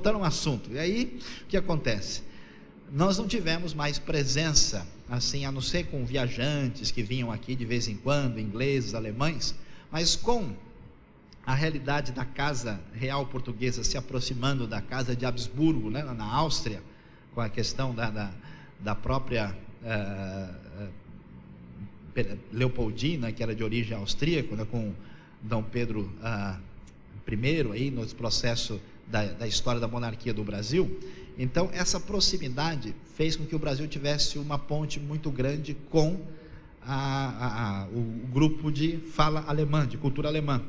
voltando ao assunto, e aí o que acontece? Nós não tivemos mais presença, assim, a não ser com viajantes que vinham aqui de vez em quando, ingleses, alemães, mas com a realidade da casa real portuguesa se aproximando da casa de Habsburgo, né, na Áustria, com a questão da própria Leopoldina, que era de origem austríaca, né, com Dom Pedro I, aí, no processo da história da monarquia do Brasil. Então, essa proximidade fez com que o Brasil tivesse uma ponte muito grande com o grupo de fala alemã, de cultura alemã.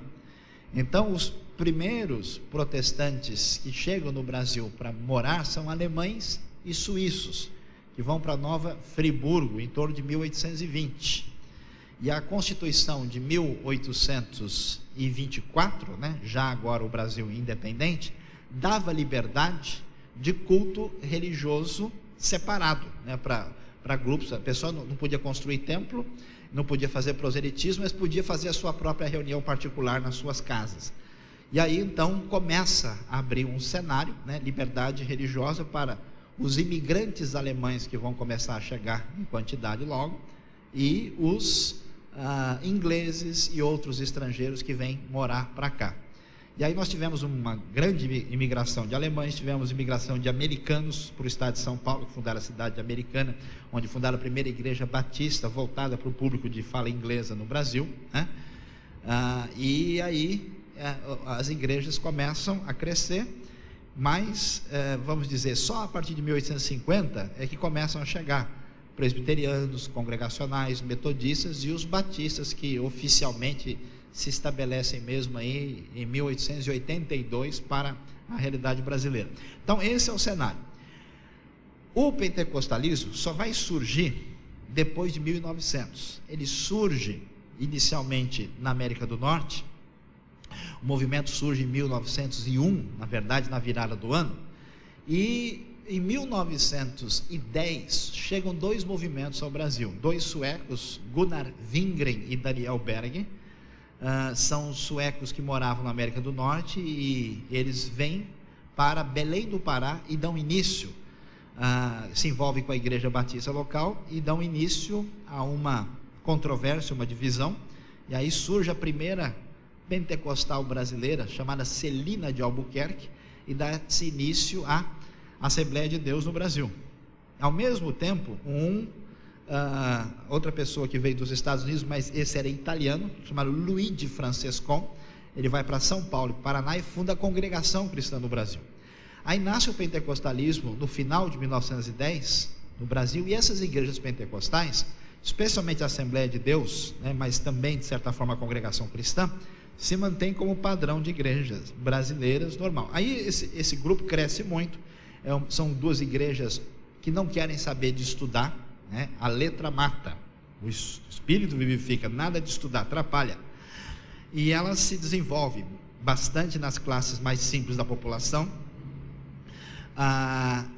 Então, os primeiros protestantes que chegam no Brasil para morar são alemães e suíços, que vão para Nova Friburgo em torno de 1820. E a Constituição de 1824, né, já agora o Brasil independente, dava liberdade de culto religioso separado, né, para grupos. A pessoa não podia construir templo, não podia fazer proselitismo, mas podia fazer a sua própria reunião particular nas suas casas. E aí então começa a abrir um cenário, né, liberdade religiosa para os imigrantes alemães que vão começar a chegar em quantidade logo, e os ingleses e outros estrangeiros que vêm morar para cá. E aí nós tivemos uma grande imigração de alemães, tivemos imigração de americanos para o estado de São Paulo, que fundaram a cidade americana, onde fundaram a primeira igreja batista voltada para o público de fala inglesa no Brasil, né? E aí as igrejas começam a crescer, mas vamos dizer, só a partir de 1850 é que começam a chegar presbiterianos, congregacionais, metodistas e os batistas, que oficialmente se estabelecem mesmo aí em 1882 para a realidade brasileira. Então esse é o cenário. O pentecostalismo só vai surgir depois de 1900. Ele surge inicialmente na América do Norte. O movimento surge em 1901, na verdade na virada do ano, e em 1910 chegam dois movimentos ao Brasil, dois suecos, Gunnar Wingren e Daniel Berg. São suecos que moravam na América do Norte, e eles vêm para Belém do Pará e dão início, se envolvem com a igreja batista local e dão início a uma controvérsia, uma divisão, e aí surge a primeira pentecostal brasileira, chamada Celina de Albuquerque, e dá-se início à Assembleia de Deus no Brasil. Ao mesmo tempo, outra pessoa que veio dos Estados Unidos, mas esse era italiano, chamado Luigi Francescon, ele vai para São Paulo, Paraná, e funda a Congregação Cristã no Brasil. Aí nasce o pentecostalismo no final de 1910 no Brasil, e essas igrejas pentecostais, especialmente a Assembleia de Deus, né, mas também de certa forma a Congregação Cristã, se mantém como padrão de igrejas brasileiras normal. Aí esse grupo cresce muito. São duas igrejas que não querem saber de estudar, né? A letra mata, o espírito vivifica, nada de estudar, atrapalha. E elas se desenvolvem bastante nas classes mais simples da população.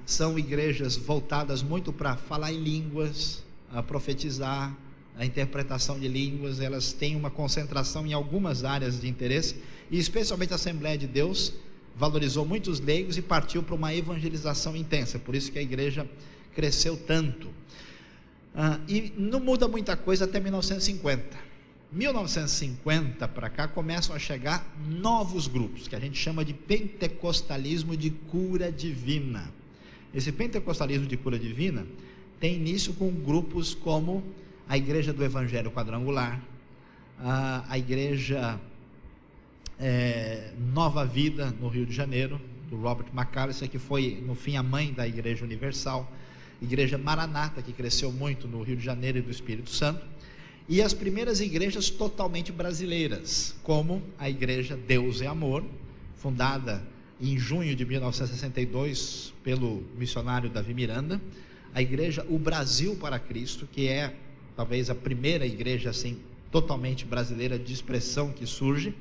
São igrejas voltadas muito para falar em línguas, profetizar, a interpretação de línguas. Elas têm uma concentração em algumas áreas de interesse, e especialmente a Assembleia de Deus valorizou muito os leigos e partiu para uma evangelização intensa. Por isso que a igreja cresceu tanto. E não muda muita coisa até 1950. 1950 para cá começam a chegar novos grupos, que a gente chama de pentecostalismo de cura divina. Esse pentecostalismo de cura divina tem início com grupos como a Igreja do Evangelho Quadrangular, a Igreja Nova Vida no Rio de Janeiro, do Robert McAllister, que foi no fim a mãe da Igreja Universal, Igreja Maranata, que cresceu muito no Rio de Janeiro e do Espírito Santo, e as primeiras igrejas totalmente brasileiras, como a Igreja Deus é Amor, fundada em junho de 1962 pelo missionário Davi Miranda, a Igreja O Brasil para Cristo, que é talvez a primeira igreja assim totalmente brasileira de expressão que surge.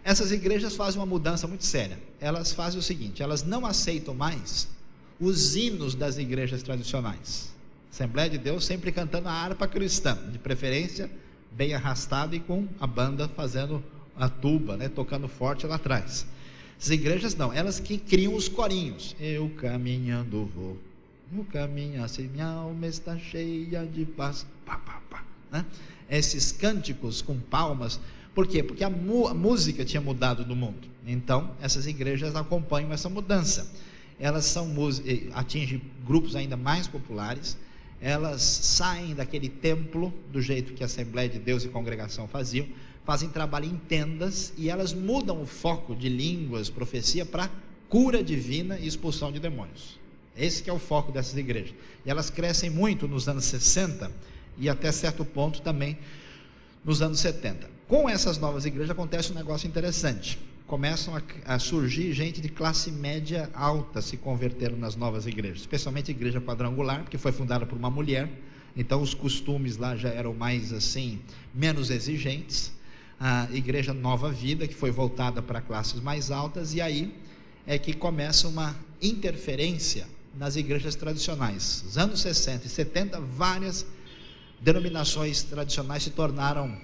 Essas igrejas fazem uma mudança muito séria. Elas fazem o seguinte: elas não aceitam mais os hinos das igrejas tradicionais. Assembleia de Deus sempre cantando a harpa cristã, de preferência bem arrastado e com a banda fazendo a tuba, né, tocando forte lá atrás. As igrejas não, elas que criam os corinhos. Eu caminhando vou, eu caminho assim, minha alma está cheia de paz, pá, pá, pá, né? Esses cânticos com palmas. Por quê? Porque a música tinha mudado no mundo. Então, essas igrejas acompanham essa mudança. Elas atingem grupos ainda mais populares. Elas saem daquele templo, do jeito que a Assembleia de Deus e Congregação faziam, fazem trabalho em tendas, e elas mudam o foco de línguas, profecia, para cura divina e expulsão de demônios. Esse que é o foco dessas igrejas. E elas crescem muito nos anos 60 e até certo ponto também nos anos 70. Com essas novas igrejas acontece um negócio interessante. Começam a surgir gente de classe média alta se convertendo nas novas igrejas, especialmente a igreja quadrangular, que foi fundada por uma mulher. Então os costumes lá já eram mais assim, menos exigentes. A igreja Nova Vida, que foi voltada para classes mais altas, e aí é que começa uma interferência nas igrejas tradicionais. Nos anos 60 e 70, várias denominações tradicionais se tornaram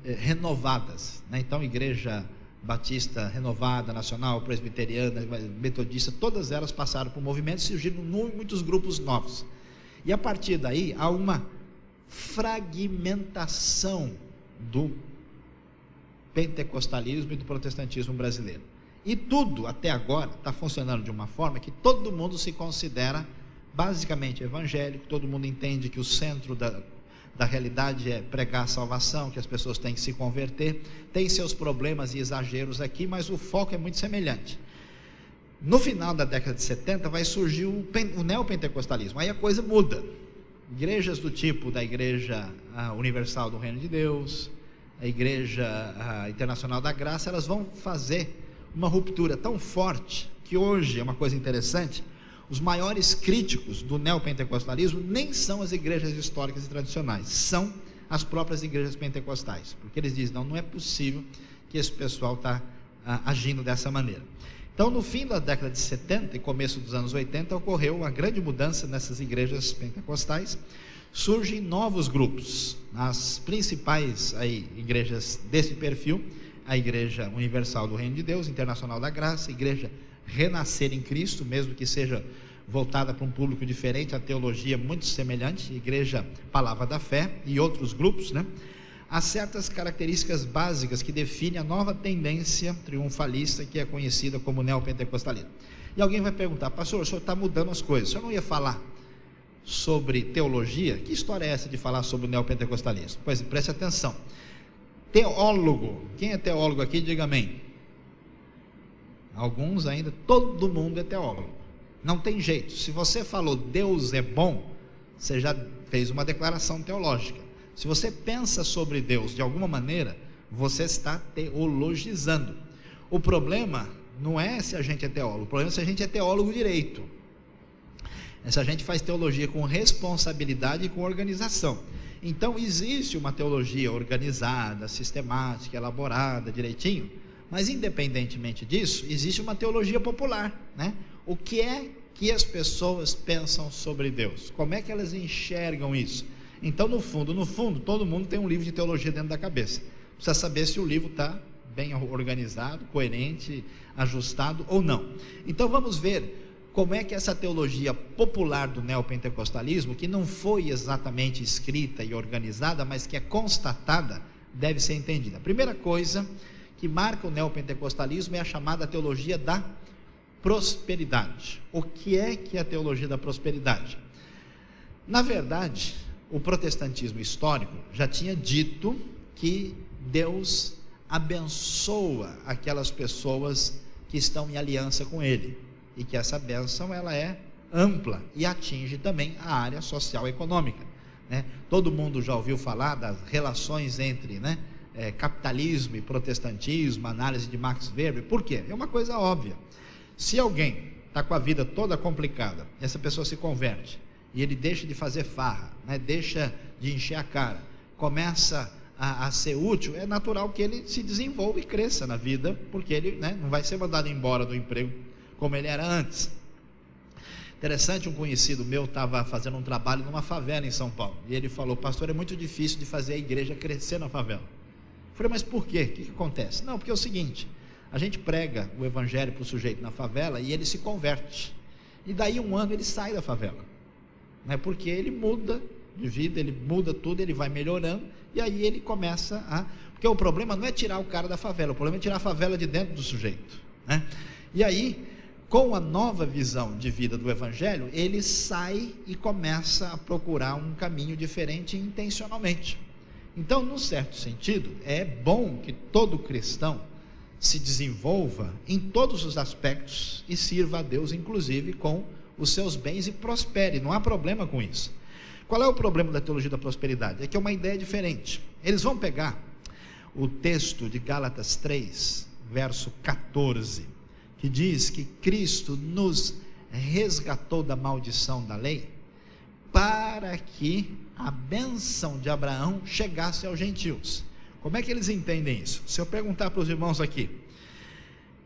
renovadas, né? Então, igreja batista renovada, nacional, presbiteriana, metodista, todas elas passaram por movimentos, surgiram muitos grupos novos. E a partir daí há uma fragmentação do pentecostalismo e do protestantismo brasileiro. E tudo até agora está funcionando de uma forma que todo mundo se considera basicamente evangélico, todo mundo entende que o centro da realidade é pregar a salvação, que as pessoas têm que se converter. Tem seus problemas e exageros aqui, mas o foco é muito semelhante. No final da década de 70 vai surgir o neopentecostalismo. Aí a coisa muda. Igrejas do tipo da Igreja Universal do Reino de Deus, a Igreja Internacional da Graça, elas vão fazer uma ruptura tão forte que hoje é uma coisa interessante. Os maiores críticos do neopentecostalismo nem são as igrejas históricas e tradicionais, são as próprias igrejas pentecostais, porque eles dizem, não é possível que esse pessoal está agindo dessa maneira. Então, no fim da década de 70 e começo dos anos 80, ocorreu uma grande mudança nessas igrejas pentecostais. Surgem novos grupos. As principais igrejas desse perfil, a Igreja Universal do Reino de Deus, Internacional da Graça, a Igreja Renascer em Cristo, mesmo que seja voltada para um público diferente, a teologia muito semelhante, Igreja Palavra da Fé e outros grupos, né? Há certas características básicas que definem a nova tendência triunfalista que é conhecida como neopentecostalismo. E alguém vai perguntar, pastor, o senhor está mudando as coisas, o senhor não ia falar sobre teologia? Que história é essa de falar sobre o neopentecostalismo? Pois preste atenção. Teólogo, quem é teólogo aqui, diga amém. Alguns ainda, todo mundo é teólogo, não tem jeito. Se você falou Deus é bom, você já fez uma declaração teológica. Se você pensa sobre Deus de alguma maneira, você está teologizando. O problema não é se a gente é teólogo, o problema é se a gente é teólogo direito, é se a gente faz teologia com responsabilidade e com organização. Então existe uma teologia organizada, sistemática, elaborada, direitinho, mas independentemente disso, existe uma teologia popular, né? O que é que as pessoas pensam sobre Deus? Como é que elas enxergam isso? Então, no fundo, todo mundo tem um livro de teologia dentro da cabeça. Precisa saber se o livro está bem organizado, coerente, ajustado ou não. Então, vamos ver como é que essa teologia popular do neopentecostalismo, que não foi exatamente escrita e organizada, mas que é constatada, deve ser entendida. A primeira coisa que marca o neopentecostalismo é a chamada teologia da prosperidade. O que é a teologia da prosperidade? Na verdade, o protestantismo histórico já tinha dito que Deus abençoa aquelas pessoas que estão em aliança com Ele, e que essa bênção ela é ampla e atinge também a área social e econômica, né? Todo mundo já ouviu falar das relações entre, né, capitalismo e protestantismo, análise de Max Weber. Por quê? É uma coisa óbvia. Se alguém está com a vida toda complicada, e essa pessoa se converte, e ele deixa de fazer farra, né, deixa de encher a cara, começa a ser útil, é natural que ele se desenvolva e cresça na vida, porque ele, né, não vai ser mandado embora do emprego como ele era antes. Interessante, um conhecido meu estava fazendo um trabalho numa favela em São Paulo, e ele falou, pastor, é muito difícil de fazer a igreja crescer na favela. Eu falei, mas por quê? O que acontece? Não, porque é o seguinte, A gente prega o evangelho para o sujeito na favela e ele se converte, e daí um ano ele sai da favela, né? Porque ele muda de vida, ele muda tudo, ele vai melhorando, e aí ele começa a... Porque o problema não é tirar o cara da favela, o problema é tirar a favela de dentro do sujeito, né? E aí, com a nova visão de vida do evangelho, ele sai e começa a procurar um caminho diferente intencionalmente. Então, num certo sentido, é bom que todo cristão se desenvolva em todos os aspectos e sirva a Deus, inclusive com os seus bens, e prospere, não há problema com isso. Qual é o problema da teologia da prosperidade? É que é uma ideia diferente. Eles vão pegar o texto de Gálatas 3, verso 14, que diz que Cristo nos resgatou da maldição da lei, para que a bênção de Abraão chegasse aos gentios. Como é que eles entendem isso? Se eu perguntar para os irmãos aqui,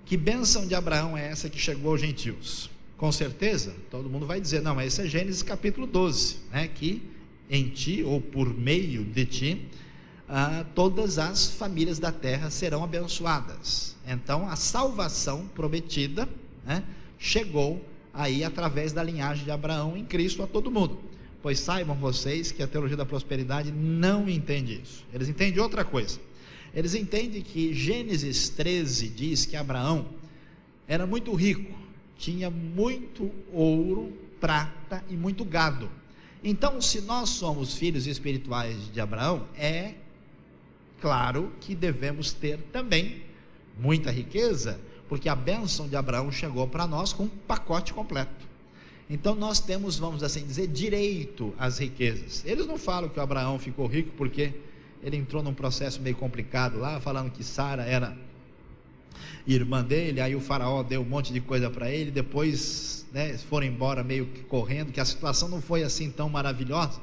que bênção de Abraão é essa que chegou aos gentios? Com certeza, todo mundo vai dizer, não, esse é Gênesis capítulo 12, né? Que em ti, ou por meio de ti, todas as famílias da terra serão abençoadas. Então, a salvação prometida, né, chegou aí através da linhagem de Abraão em Cristo a todo mundo. Pois saibam vocês que a teologia da prosperidade não entende isso. Eles entendem outra coisa. Eles entendem que Gênesis 13 diz que Abraão era muito rico, tinha muito ouro, prata e muito gado. Então, se nós somos filhos espirituais de Abraão, é claro que devemos ter também muita riqueza, porque a bênção de Abraão chegou para nós com um pacote completo. Então nós temos, vamos assim dizer, direito às riquezas. Eles não falam que o Abraão ficou rico porque ele entrou num processo meio complicado lá, falando que Sara era irmã dele, aí o faraó deu um monte de coisa para ele, depois, né, foram embora meio que correndo, que a situação não foi assim tão maravilhosa.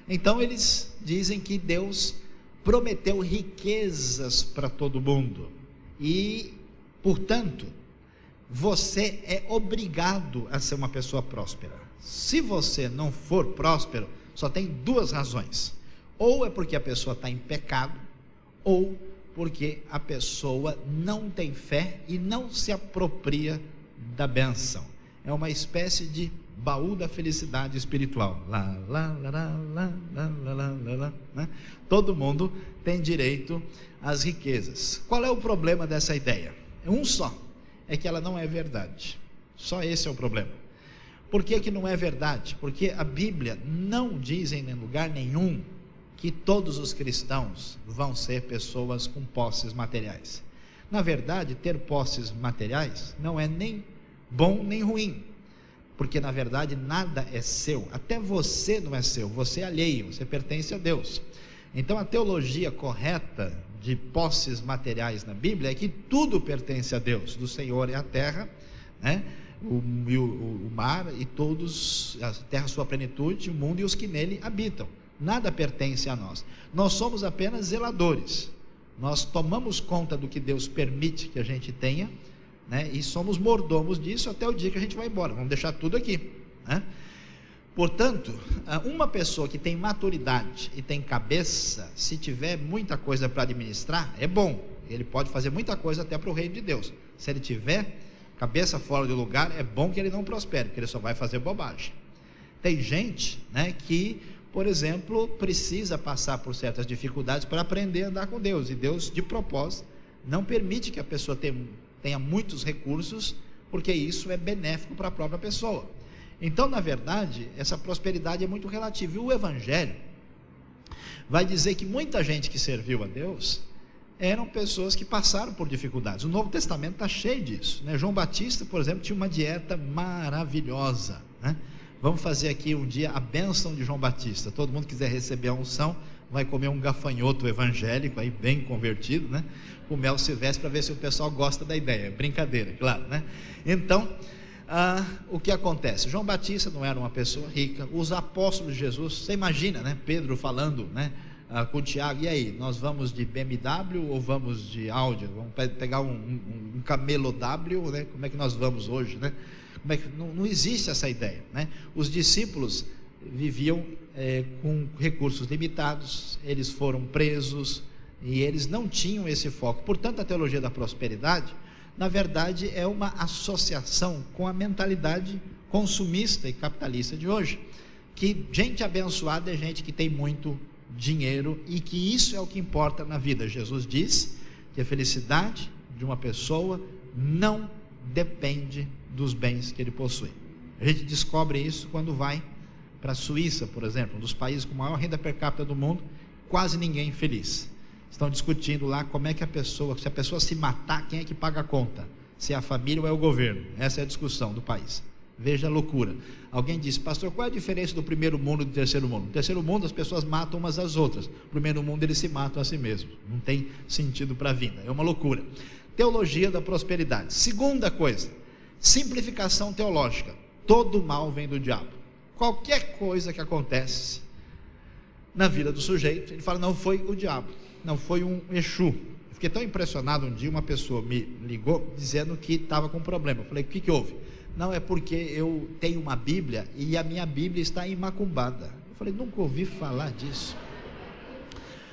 Então eles dizem que Deus prometeu riquezas para todo mundo, e portanto você é obrigado a ser uma pessoa próspera. Se você não for próspero, só tem duas razões: ou é porque a pessoa está em pecado, ou porque a pessoa não tem fé e não se apropria da bênção. É uma espécie de baú da felicidade espiritual. Né? Todo mundo tem direito às riquezas. Qual é o problema dessa ideia? É um só: é que ela não é verdade. Só esse é o problema. Por que que não é verdade? Porque a Bíblia não diz em lugar nenhum que todos os cristãos vão ser pessoas com posses materiais. Na verdade, ter posses materiais não é nem bom nem ruim, porque na verdade nada é seu, até você não é seu, você é alheio, você pertence a Deus. Então a teologia correta de posses materiais na Bíblia é que tudo pertence a Deus. Do Senhor é a terra, né? o mar e todos, a terra sua plenitude, o mundo e os que nele habitam. Nada pertence a nós. Nós somos apenas zeladores. Nós tomamos conta do que Deus permite que a gente tenha, né? E somos mordomos disso até o dia que a gente vai embora. Vamos deixar tudo aqui, né? Portanto, uma pessoa que tem maturidade e tem cabeça, se tiver muita coisa para administrar, é bom. Ele pode fazer muita coisa até para o reino de Deus. Se ele tiver cabeça fora do lugar, é bom que ele não prospere, porque ele só vai fazer bobagem. Tem gente, né, que, por exemplo, precisa passar por certas dificuldades para aprender a andar com Deus, e Deus, de propósito, não permite que a pessoa tenha muitos recursos, porque isso é benéfico para a própria pessoa. Então, na verdade, essa prosperidade é muito relativa, e o Evangelho vai dizer que muita gente que serviu a Deus eram pessoas que passaram por dificuldades. O Novo Testamento está cheio disso, né? João Batista, por exemplo, tinha uma dieta maravilhosa, né? Vamos fazer aqui um dia a bênção de João Batista. Todo mundo que quiser receber a unção vai comer um gafanhoto evangélico aí, bem convertido, né, com mel silvestre, para ver se o pessoal gosta da ideia. Brincadeira, claro, né? Então, o que acontece? João Batista não era uma pessoa rica. Os apóstolos de Jesus, você imagina, né, Pedro falando, né, com o Tiago: e aí, nós vamos de BMW ou vamos de Audi? Vamos pegar um Camelo W, né? Como é que nós vamos hoje, né? Como é que, não existe essa ideia, né? Os discípulos viviam com recursos limitados, eles foram presos e eles não tinham esse foco. Portanto, a teologia da prosperidade na verdade é uma associação com a mentalidade consumista e capitalista de hoje, que gente abençoada é gente que tem muito dinheiro e que isso é o que importa na vida. Jesus diz que a felicidade de uma pessoa não depende dos bens que ele possui. A gente descobre isso quando vai para a Suíça, por exemplo, um dos países com maior renda per capita do mundo, quase ninguém feliz. Estão discutindo lá como é que se a pessoa se matar, quem é que paga a conta? Se é a família ou é o governo? Essa é a discussão do país. Veja a loucura. Alguém disse: pastor, qual é a diferença do primeiro mundo e do terceiro mundo? No terceiro mundo as pessoas matam umas às outras, no primeiro mundo eles se matam a si mesmos. Não tem sentido para a vida, é uma loucura. Teologia da prosperidade. Segunda coisa, simplificação teológica. Todo mal vem do diabo. Qualquer coisa que acontece na vida do sujeito, ele fala: não foi o diabo, não foi um Exu. Fiquei tão impressionado, um dia uma pessoa me ligou dizendo que estava com um problema. Eu falei: o que houve? Não, é porque eu tenho uma Bíblia e a minha Bíblia está imacumbada. Eu falei: nunca ouvi falar disso.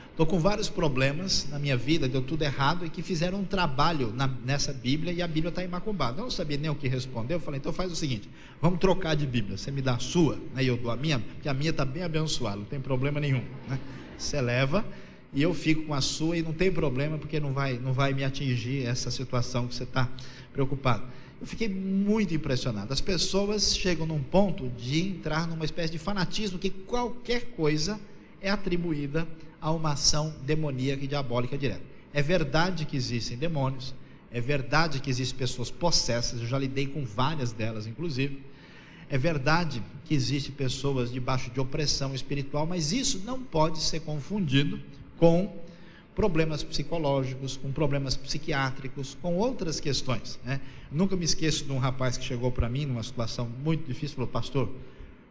Estou com vários problemas na minha vida, deu tudo errado, e que fizeram um trabalho nessa Bíblia e a Bíblia está imacumbada. Eu não sabia nem o que responder. Eu falei: então faz o seguinte, vamos trocar de Bíblia, você me dá a sua, aí eu dou a minha, porque a minha está bem abençoada, não tem problema nenhum, né? Você leva e eu fico com a sua e não tem problema, porque não vai me atingir essa situação que você está preocupado. Eu fiquei muito impressionado. As pessoas chegam num ponto de entrar numa espécie de fanatismo que qualquer coisa é atribuída a uma ação demoníaca e diabólica direta. É verdade que existem demônios, é verdade que existem pessoas possessas, eu já lidei com várias delas inclusive, é verdade que existem pessoas debaixo de opressão espiritual, mas isso não pode ser confundido com problemas psicológicos, com problemas psiquiátricos, com outras questões, né? Nunca me esqueço de um rapaz que chegou para mim numa situação muito difícil, falou: pastor,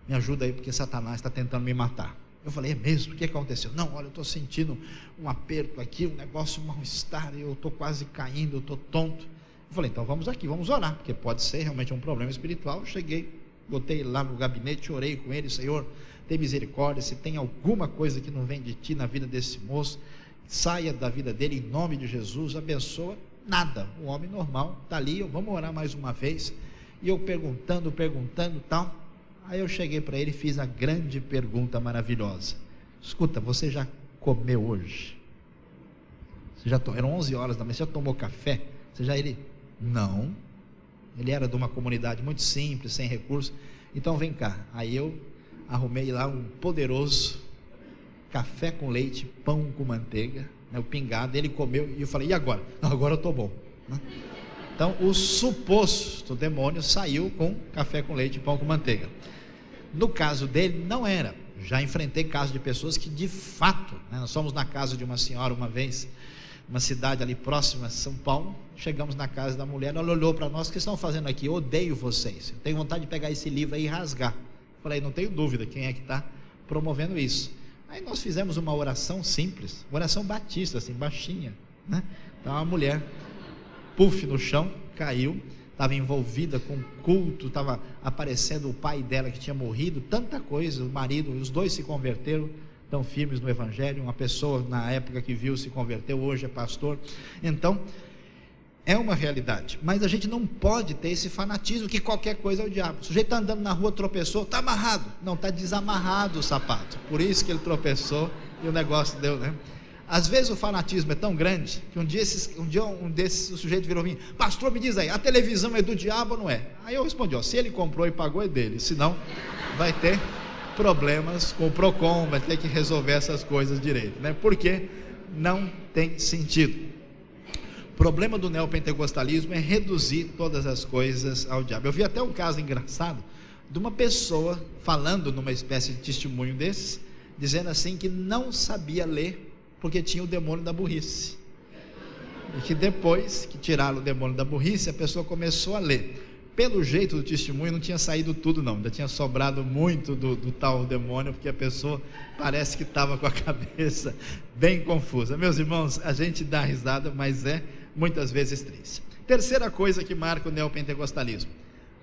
me ajuda aí porque Satanás está tentando me matar. Eu falei: é mesmo? O que aconteceu? Não, olha, eu estou sentindo um aperto aqui, um negócio, um mal-estar, eu estou quase caindo, eu estou tonto. Eu falei: então vamos aqui, vamos orar, porque pode ser realmente um problema espiritual. Eu cheguei, botei lá no gabinete, orei com ele: Senhor, tem misericórdia, se tem alguma coisa que não vem de Ti na vida desse moço, saia da vida dele em nome de Jesus, abençoa. Nada, o homem normal está ali. Vamos orar mais uma vez. E eu perguntando tal. Aí eu cheguei para ele e fiz a grande pergunta maravilhosa: escuta, você já comeu hoje? Eram 11 horas da manhã, você já tomou café? Ele, não. Ele era de uma comunidade muito simples, sem recursos. Então vem cá. Aí eu arrumei lá um poderoso café com leite, pão com manteiga, né, o pingado. Ele comeu e eu falei: e agora? Não, agora eu estou bom, né? Então o suposto demônio saiu com café com leite e pão com manteiga. No caso dele não era. Já enfrentei casos de pessoas que de fato, né, nós fomos na casa de uma senhora uma vez, uma cidade ali próxima a São Paulo. Chegamos na casa da mulher, ela olhou para nós: o que estão fazendo aqui? Eu odeio vocês, eu tenho vontade de pegar esse livro aí e rasgar. Falei: não tenho dúvida quem é que está promovendo isso. Aí nós fizemos uma oração simples, oração batista, assim, baixinha, né? Então a mulher, puf no chão, caiu, estava envolvida com culto, estava aparecendo o pai dela que tinha morrido, tanta coisa, o marido, os dois se converteram, tão firmes no evangelho. Uma pessoa na época que viu se converteu, hoje é pastor. Então é uma realidade, mas a gente não pode ter esse fanatismo que qualquer coisa é o diabo. O sujeito está andando na rua, tropeçou, está amarrado. Não, está desamarrado o sapato, por isso que ele tropeçou e o negócio deu, né? Às vezes o fanatismo é tão grande que um dia um desses o sujeito virou mim: pastor, me diz aí, a televisão é do diabo ou não é? Aí eu respondi: se ele comprou e pagou é dele, senão vai ter problemas com o Procon, vai ter que resolver essas coisas direito, né? Porque não tem sentido. O problema do neopentecostalismo é reduzir todas as coisas ao diabo. Eu vi até um caso engraçado de uma pessoa falando numa espécie de testemunho desses, dizendo assim que não sabia ler porque tinha o demônio da burrice, e que depois que tiraram o demônio da burrice, a pessoa começou a ler. Pelo jeito do testemunho não tinha saído tudo não, ainda tinha sobrado muito do tal demônio, porque a pessoa parece que estava com a cabeça bem confusa. Meus irmãos, a gente dá risada, mas é muitas vezes triste. Terceira coisa que marca o neopentecostalismo: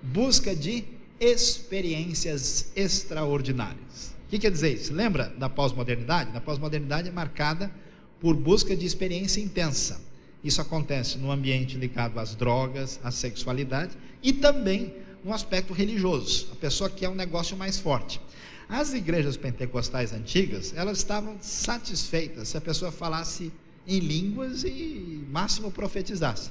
busca de experiências extraordinárias. O que quer dizer isso? Lembra da pós-modernidade? A pós-modernidade é marcada por busca de experiência intensa. Isso acontece no ambiente ligado às drogas, à sexualidade e também no aspecto religioso. A pessoa quer um negócio mais forte. As igrejas pentecostais antigas, elas estavam satisfeitas se a pessoa falasse em línguas e máximo profetizasse.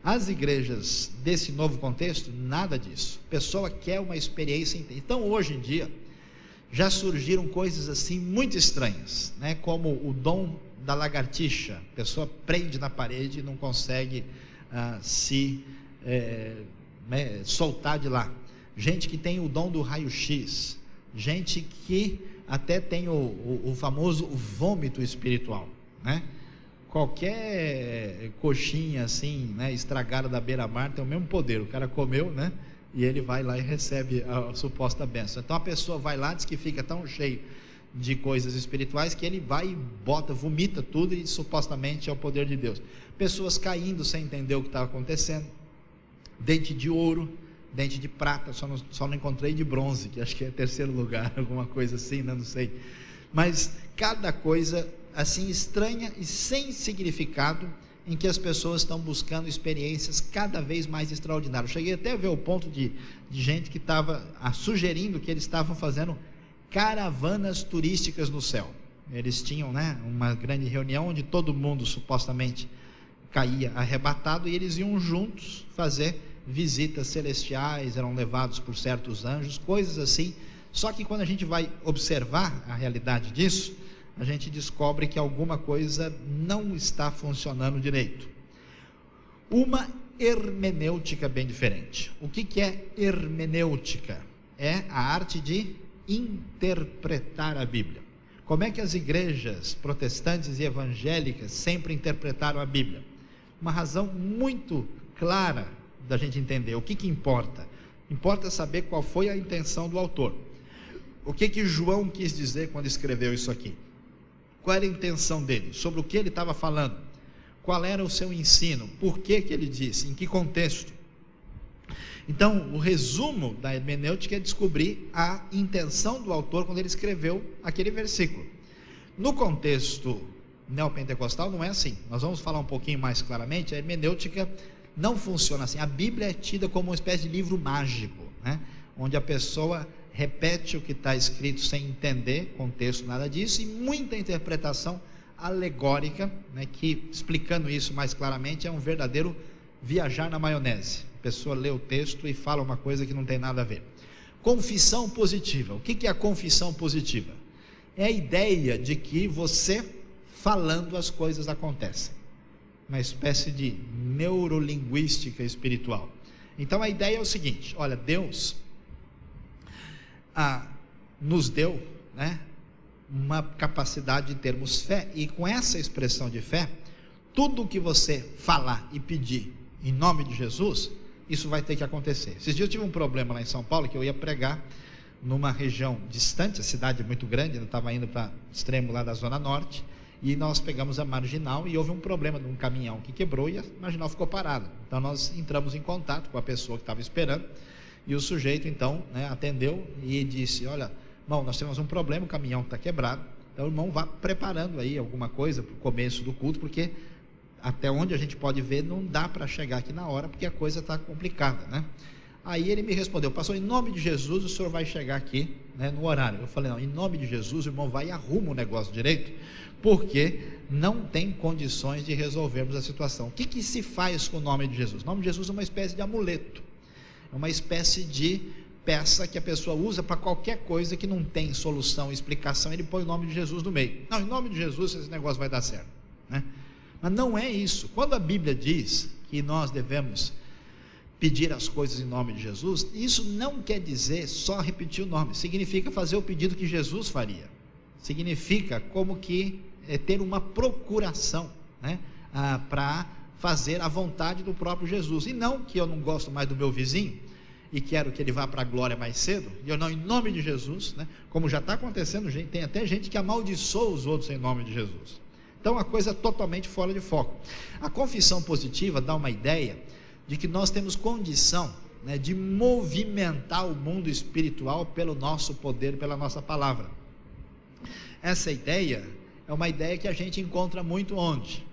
As igrejas desse novo contexto, nada disso. A pessoa quer uma experiência intensa. Então, hoje em dia, já surgiram coisas assim muito estranhas, né? Como o dom da lagartixa. A pessoa prende na parede e não consegue soltar de lá. Gente que tem o dom do raio-x, gente que até tem o famoso vômito espiritual, né? Qualquer coxinha assim, né, estragada da beira-mar tem o mesmo poder. O cara comeu, né, e ele vai lá e recebe a suposta bênção. Então a pessoa vai lá, diz que fica tão cheio de coisas espirituais que ele vai e bota, vomita tudo e supostamente é o poder de Deus. Pessoas caindo sem entender o que estava acontecendo. Dente de ouro, dente de prata, só não encontrei de bronze, que acho que é terceiro lugar, alguma coisa assim, não sei. Mas cada coisa assim estranha e sem significado, em que as pessoas estão buscando experiências cada vez mais extraordinárias. Eu cheguei até a ver o ponto de gente que estava sugerindo que eles estavam fazendo caravanas turísticas no céu. Eles tinham, né, uma grande reunião onde todo mundo supostamente caía arrebatado e eles iam juntos fazer visitas celestiais, eram levados por certos anjos, coisas assim. Só que quando a gente vai observar a realidade disso, a gente descobre que alguma coisa não está funcionando direito. Uma hermenêutica bem diferente. O que é hermenêutica? É a arte de interpretar a Bíblia. Como é que as igrejas protestantes e evangélicas sempre interpretaram a Bíblia? Uma razão muito clara da gente entender. O que importa? Importa saber qual foi a intenção do autor. O que João quis dizer quando escreveu isso aqui? Qual era a intenção dele? Sobre o que ele estava falando? Qual era o seu ensino? Por que ele disse? Em que contexto? Então, o resumo da hermenêutica é descobrir a intenção do autor quando ele escreveu aquele versículo. No contexto neopentecostal não é assim. Nós vamos falar um pouquinho mais claramente. A hermenêutica não funciona assim. A Bíblia é tida como uma espécie de livro mágico, né? Onde a pessoa repete o que está escrito sem entender contexto, nada disso, e muita interpretação alegórica, né, que, explicando isso mais claramente, é um verdadeiro viajar na maionese. A pessoa lê o texto e fala uma coisa que não tem nada a ver. Confissão positiva. O que é a confissão positiva? É a ideia de que você falando as coisas acontecem. Uma espécie de neurolinguística espiritual. Então a ideia é o seguinte: olha, Deus nos deu, né, uma capacidade de termos fé, e com essa expressão de fé, tudo o que você falar e pedir em nome de Jesus, isso vai ter que acontecer. Esses dias eu tive um problema lá em São Paulo, que eu ia pregar numa região distante, a cidade é muito grande, eu estava indo para o extremo lá da Zona Norte, e nós pegamos a marginal e houve um problema de um caminhão que quebrou e a marginal ficou parada. Então nós entramos em contato com a pessoa que estava esperando, e o sujeito então, né, atendeu e disse: olha, irmão, nós temos um problema, o caminhão está quebrado, então o irmão vá preparando aí alguma coisa para o começo do culto, porque até onde a gente pode ver, não dá para chegar aqui na hora, porque a coisa está complicada, né? Aí ele me respondeu: pastor, em nome de Jesus o senhor vai chegar aqui, né, no horário. Eu falei: não, em nome de Jesus o irmão vai e arruma o negócio direito, porque não tem condições de resolvermos a situação. O que se faz com o nome de Jesus? O nome de Jesus é uma espécie de amuleto, é uma espécie de peça que a pessoa usa para qualquer coisa que não tem solução, explicação, ele põe o nome de Jesus no meio. Não, em nome de Jesus esse negócio vai dar certo, né? Mas não é isso. Quando a Bíblia diz que nós devemos pedir as coisas em nome de Jesus, isso não quer dizer só repetir o nome, significa fazer o pedido que Jesus faria, significa como que ter uma procuração, né, para fazer a vontade do próprio Jesus, e não que eu não gosto mais do meu vizinho e quero que ele vá para a glória mais cedo, e eu não, em nome de Jesus, né, como já está acontecendo, tem até gente que amaldiçoa os outros em nome de Jesus. Então a coisa é totalmente fora de foco. A confissão positiva dá uma ideia de que nós temos condição, né, de movimentar o mundo espiritual pelo nosso poder, pela nossa palavra. Essa ideia é uma ideia que a gente encontra muito onde?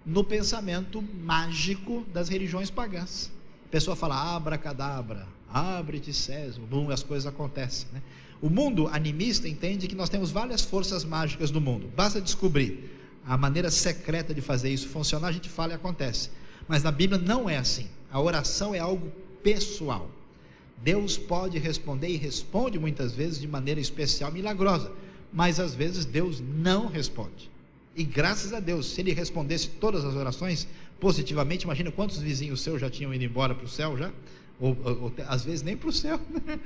no pensamento mágico das religiões pagãs. A pessoa fala abracadabra, abre-te César, bum, as coisas acontecem, né? O mundo animista entende que nós temos várias forças mágicas do mundo, basta descobrir a maneira secreta de fazer isso funcionar, a gente fala e acontece. Mas na Bíblia não é assim. A oração é algo pessoal. Deus pode responder e responde muitas vezes de maneira especial, milagrosa, mas às vezes Deus não responde. E graças a Deus, se Ele respondesse todas as orações positivamente, imagina quantos vizinhos seus já tinham ido embora para o céu já, ou às vezes nem para o céu, né?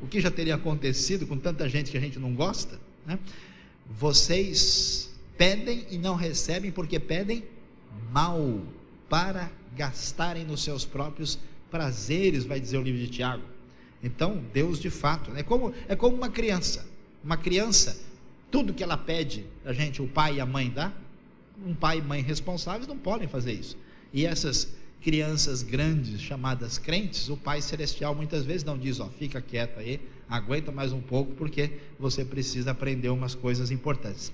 O que já teria acontecido com tanta gente que a gente não gosta, né? Vocês pedem e não recebem porque pedem mal, para gastarem nos seus próprios prazeres, vai dizer o livro de Tiago. Então Deus de fato, é como uma criança, tudo que ela pede a gente, o pai e a mãe dá. Um pai e mãe responsáveis não podem fazer isso, e essas crianças grandes, chamadas crentes, o Pai Celestial muitas vezes não diz, fica quieto aí, aguenta mais um pouco, porque você precisa aprender umas coisas importantes.